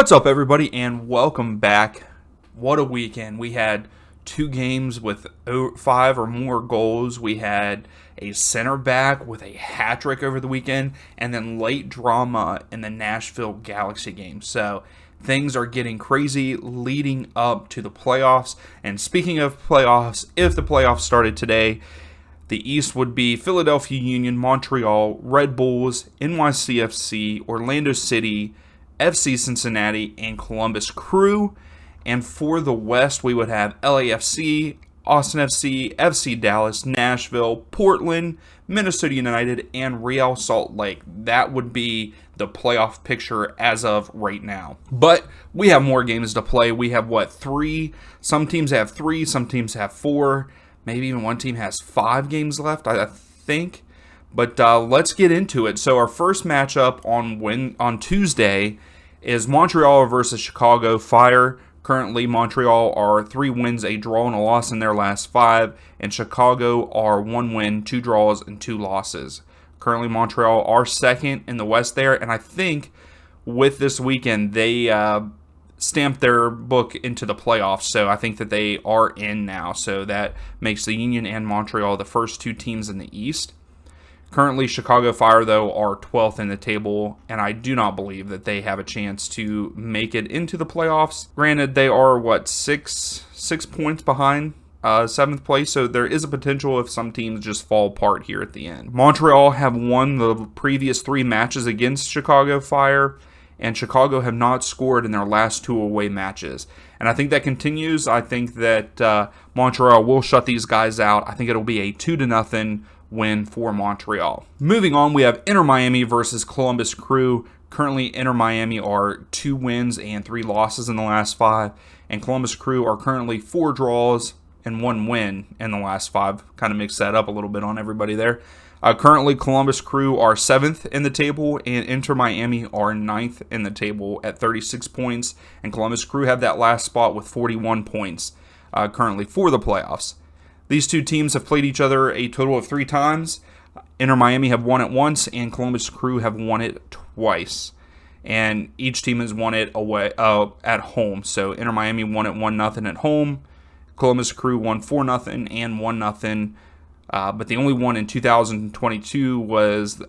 What's up, everybody, and welcome back. What a weekend. We had two games with 5 or more goals. We had a center back with a hat trick over the weekend, and then late drama in the Nashville Galaxy game. So things are getting crazy leading up to the playoffs. And speaking of playoffs, if the playoffs started today, the East would be Philadelphia Union, Montreal, Red Bulls, NYCFC, Orlando City, FC Cincinnati, and Columbus Crew. And for the West, we would have LAFC, Austin FC, FC Dallas, Nashville, Portland, Minnesota United, and Real Salt Lake. That would be the playoff picture as of right now. But we have more games to play. We have, 3? Some teams have 3, some teams have 4. Maybe even one team has 5 games left, I think. But let's get into it. So our first matchup on Tuesday is Montreal versus Chicago Fire. Currently, Montreal are 3 wins, a draw, and a loss in their last 5. And Chicago are 1 win, 2 draws, and 2 losses. Currently, Montreal are second in the West there. And I think with this weekend, they stamped their book into the playoffs. So I think that they are in now. So that makes the Union and Montreal the first 2 teams in the East. Currently, Chicago Fire, though, are 12th in the table, and I do not believe that they have a chance to make it into the playoffs. Granted, they are, 6 points behind 7th place, so there is a potential if some teams just fall apart here at the end. Montreal have won the previous 3 matches against Chicago Fire, and Chicago have not scored in their last 2 away matches. And I think that continues. I think that Montreal will shut these guys out. I think it'll be a 2-0 win for Montreal. Moving on, we have Inter Miami versus Columbus Crew. Currently, Inter Miami are 2 wins and 3 losses in the last 5, and Columbus Crew are currently 4 draws and 1 win in the last 5. Kind of mix that up a little bit on everybody there. Currently, Columbus Crew are 7th in the table, and Inter Miami are 9th in the table at 36 points, and Columbus Crew have that last spot with 41 points currently for the playoffs. These 2 teams have played each other a total of 3 times. Inter Miami have won it once, and Columbus Crew have won it twice. And each team has won it away at home. So Inter Miami won it 1-0 at home. Columbus Crew won 4-0 and 1-0. But the only one in 2022 was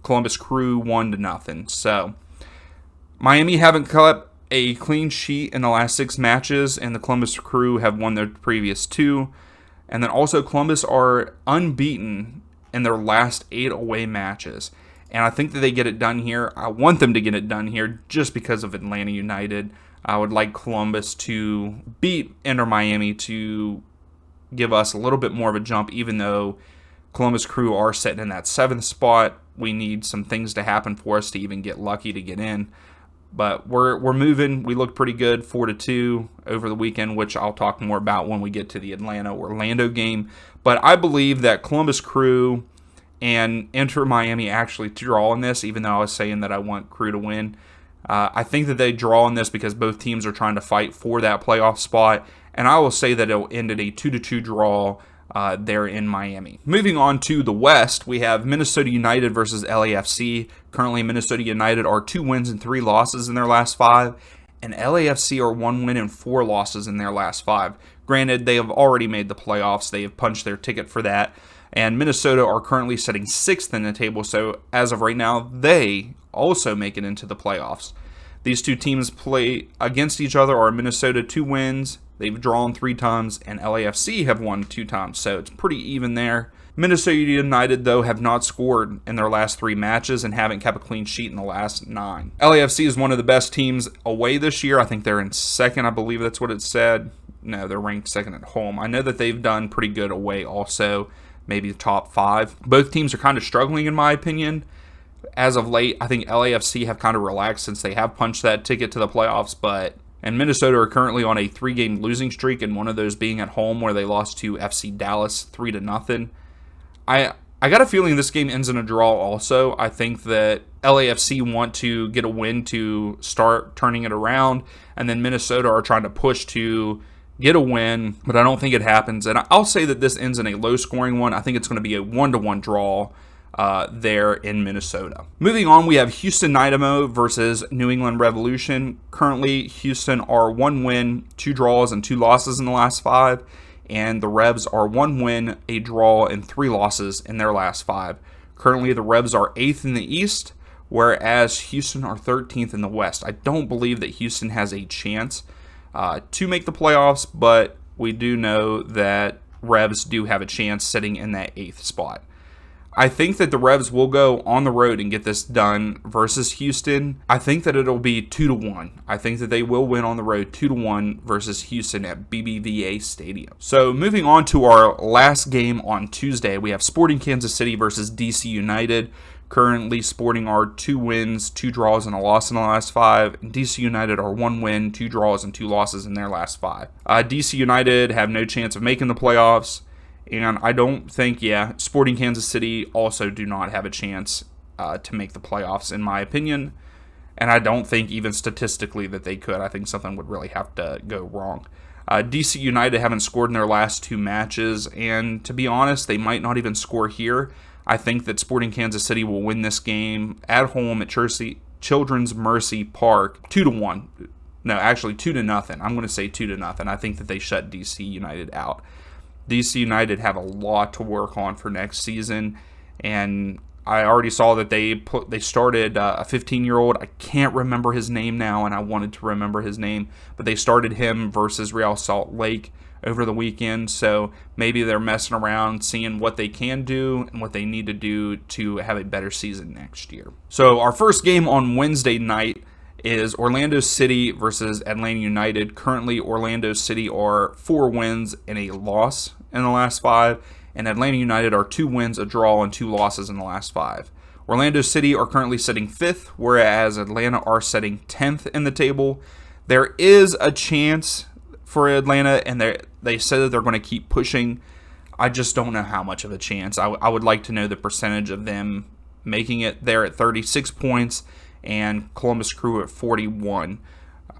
Columbus Crew 1-0. So Miami haven't kept a clean sheet in the last 6 matches, and the Columbus Crew have won their previous 2. And then also Columbus are unbeaten in their last 8 away matches. And I think that they get it done here. I want them to get it done here just because of Atlanta United. I would like Columbus to beat Inter Miami to give us a little bit more of a jump, even though Columbus Crew are sitting in that 7th spot. We need some things to happen for us to even get lucky to get in. But we're moving. We look pretty good, 4-2 over the weekend, which I'll talk more about when we get to the Atlanta-Orlando game. But I believe that Columbus Crew and Inter Miami actually draw in this, even though I was saying that I want Crew to win. I think that they draw in this because both teams are trying to fight for that playoff spot. And I will say that it'll end at a 2-2 draw there in Miami. Moving on to the West, we have Minnesota United versus LAFC. Currently, Minnesota United are 2 wins and 3 losses in their last 5, and LAFC are 1 win and 4 losses in their last 5. Granted, they have already made the playoffs. They have punched their ticket for that, and Minnesota are currently sitting 6th in the table, so as of right now, they also make it into the playoffs. These 2 teams play against each other are Minnesota 2 wins, they've drawn 3 times, and LAFC have won 2 times, so it's pretty even there. Minnesota United, though, have not scored in their last 3 matches and haven't kept a clean sheet in the last 9. LAFC is one of the best teams away this year. I think they're in 2nd, I believe that's what it said. No, they're ranked 2nd at home. I know that they've done pretty good away also, maybe the top 5. Both teams are kind of struggling, in my opinion. As of late, I think LAFC have kind of relaxed since they have punched that ticket to the playoffs, and Minnesota are currently on a 3-game losing streak, and one of those being at home where they lost to FC Dallas 3-0. I got a feeling this game ends in a draw also. I think that LAFC want to get a win to start turning it around, and then Minnesota are trying to push to get a win, but I don't think it happens. And I'll say that this ends in a low-scoring one. I think it's going to be a 1-1 draw. there in Minnesota. Moving on, we have Houston Naidamo versus New England Revolution. Currently, Houston are 1 win, 2 draws, and 2 losses in the last 5. And the Revs are 1 win, a draw, and 3 losses in their last 5. Currently, the Revs are 8th in the East, whereas Houston are 13th in the West. I don't believe that Houston has a chance to make the playoffs, but we do know that Revs do have a chance sitting in that 8th spot. I think that the Revs will go on the road and get this done versus Houston. I think that it'll be 2-1. I think that they will win on the road 2-1 versus Houston at BBVA Stadium. So moving on to our last game on Tuesday, we have Sporting Kansas City versus DC United. Currently, Sporting are 2 wins, 2 draws, and a loss in the last 5. DC United are 1 win, 2 draws, and 2 losses in their last 5. DC United have no chance of making the playoffs. And I don't think, Sporting Kansas City also do not have a chance to make the playoffs, in my opinion. And I don't think even statistically that they could. I think something would really have to go wrong. DC United haven't scored in their last 2 matches, and to be honest, they might not even score here. I think that Sporting Kansas City will win this game at home at Children's Mercy Park 2-1. No, actually 2-0. I'm going to say 2-0. I think that they shut DC United out. DC United have a lot to work on for next season, and I already saw that they started a 15-year-old. I can't remember his name now, and I wanted to remember his name, but they started him versus Real Salt Lake over the weekend, so maybe they're messing around, seeing what they can do and what they need to do to have a better season next year. So our first game on Wednesday night is Orlando City versus Atlanta United. Currently, Orlando City are 4 wins and a loss in the last 5, and Atlanta United are 2 wins, a draw, and 2 losses in the last 5. Orlando City are currently sitting 5th, whereas Atlanta are sitting 10th in the table. There is a chance for Atlanta, and they said that they're going to keep pushing. I just don't know how much of a chance. I would like to know the percentage of them making it there at 36 points, and Columbus Crew at 41.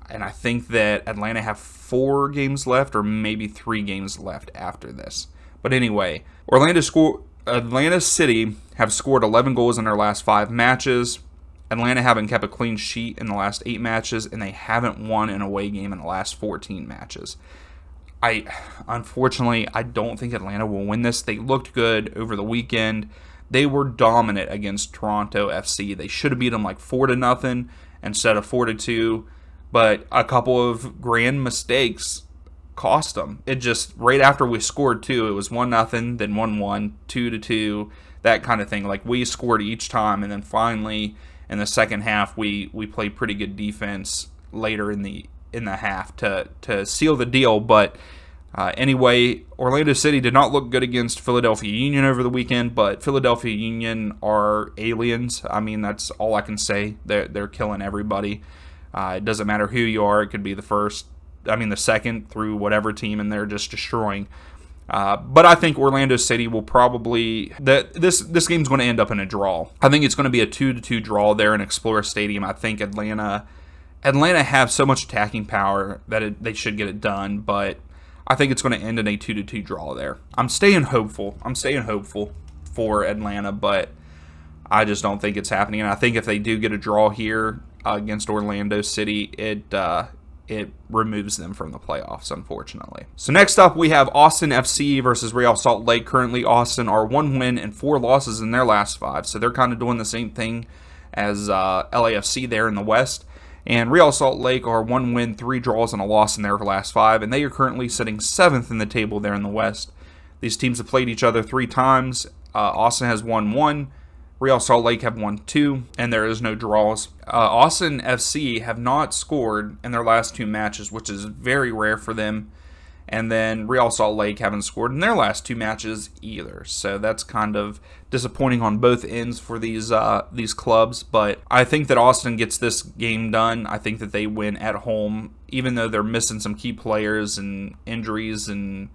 And I think that Atlanta have 4 games left, or maybe 3 games left after this. But anyway, Atlanta City have scored 11 goals in their last 5 matches. Atlanta haven't kept a clean sheet in the last 8 matches, and they haven't won an away game in the last 14 matches. Unfortunately, I don't think Atlanta will win this. They looked good over the weekend. They were dominant against Toronto FC. They should have beat them like 4-0 instead of 4-2, but a couple of grand mistakes cost them. It just, right after we scored 2, it was 1-0, then 1-1, 2-2, that kind of thing. Like, we scored each time, and then finally in the second half we played pretty good defense later in the half to seal the deal. But anyway, Orlando City did not look good against Philadelphia Union over the weekend, but Philadelphia Union are aliens. I mean, that's all I can say. They're killing everybody. It doesn't matter who you are. It could be the second through whatever team, and they're just destroying. But I think Orlando City will probably... This game's going to end up in a draw. I think it's going to be a 2-2 draw there in Explorer Stadium. I think Atlanta have so much attacking power that they should get it done, but I think it's going to end in a 2-2 draw there. I'm staying hopeful for Atlanta, but I just don't think it's happening. And I think if they do get a draw here against Orlando City, it removes them from the playoffs, unfortunately. So next up, we have Austin FC versus Real Salt Lake. Currently, Austin are 1 win and 4 losses in their last 5. So they're kind of doing the same thing as LAFC there in the West. And Real Salt Lake are 1 win, 3 draws, and a loss in their last 5. And they are currently sitting 7th in the table there in the West. These teams have played each other 3 times. Austin has won 1. Real Salt Lake have won 2, and there is no draws. Austin FC have not scored in their last 2 matches, which is very rare for them. And then Real Salt Lake haven't scored in their last 2 matches either. So that's kind of disappointing on both ends for these clubs. But I think that Austin gets this game done. I think that they win at home, even though they're missing some key players and injuries and,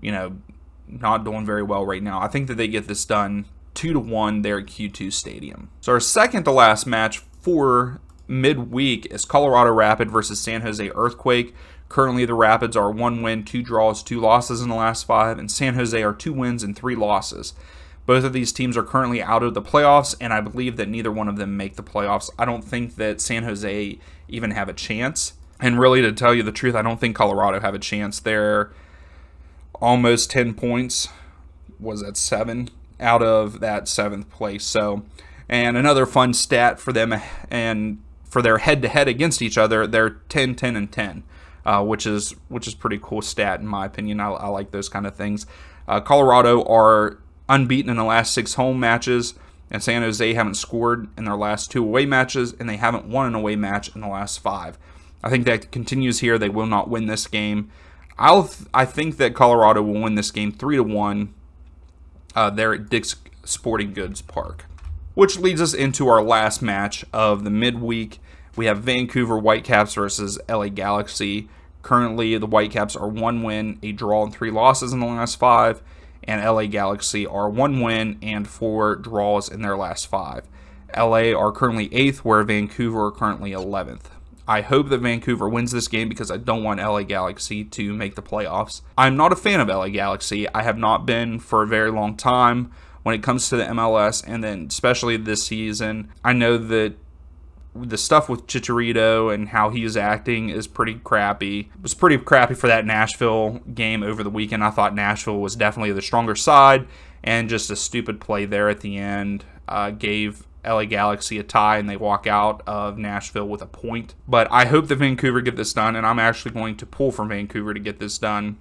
not doing very well right now. I think that they get this done 2-1 there at Q2 Stadium. So our second to last match for midweek is Colorado Rapid versus San Jose Earthquake. Currently, the Rapids are 1 win, 2 draws, 2 losses in the last 5, and San Jose are 2 wins and 3 losses. Both of these teams are currently out of the playoffs, and I believe that neither one of them make the playoffs. I don't think that San Jose even have a chance. And really, to tell you the truth, I don't think Colorado have a chance. They're almost 10 points. Was that 7? Out of that 7th place. So, and another fun stat for them, and for their head-to-head against each other, they're 10, 10, and 10, which is pretty cool stat in my opinion. I like those kind of things. Colorado are unbeaten in the last 6 home matches, and San Jose haven't scored in their last 2 away matches, and they haven't won an away match in the last 5. I think that continues here. They will not win this game. I think that Colorado will win this game 3-1. There at Dick's Sporting Goods Park. Which leads us into our last match of the midweek. We have Vancouver Whitecaps versus LA Galaxy. Currently, the Whitecaps are 1 win, a draw, and 3 losses in the last 5. And LA Galaxy are 1 win and 4 draws in their last 5. LA are currently 8th, where Vancouver are currently 11th. I hope that Vancouver wins this game because I don't want LA Galaxy to make the playoffs. I'm not a fan of LA Galaxy. I have not been for a very long time when it comes to the MLS, and then especially this season. I know that the stuff with Chicharito and how he is acting is pretty crappy. It was pretty crappy for that Nashville game over the weekend. I thought Nashville was definitely the stronger side, and just a stupid play there at the end gave LA Galaxy a tie, and they walk out of Nashville with a point. But I hope that Vancouver get this done, and I'm actually going to pull for Vancouver to get this done.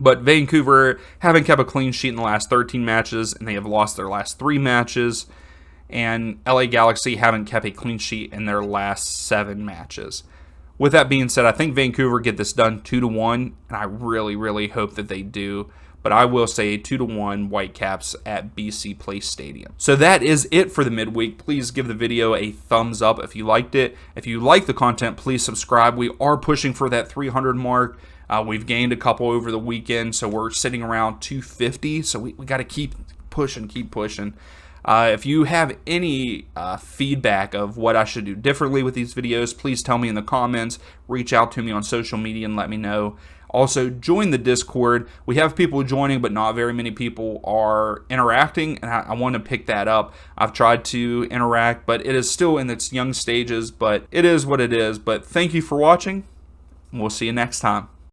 But Vancouver haven't kept a clean sheet in the last 13 matches, and they have lost their last 3 matches. And LA Galaxy haven't kept a clean sheet in their last 7 matches. With that being said, I think Vancouver get this done 2-1, and I really, really hope that they do. But I will say 2-1 Whitecaps at BC Place Stadium. So that is it for the midweek. Please give the video a thumbs up if you liked it. If you like the content, please subscribe. We are pushing for that 300 mark. We've gained a couple over the weekend, so we're sitting around 250. So we got to keep pushing, If you have any feedback of what I should do differently with these videos, please tell me in the comments. Reach out to me on social media and let me know. Also, join the Discord. We have people joining, but not very many people are interacting, and I want to pick that up. I've tried to interact, but it is still in its young stages, but it is what it is. But thank you for watching, and we'll see you next time.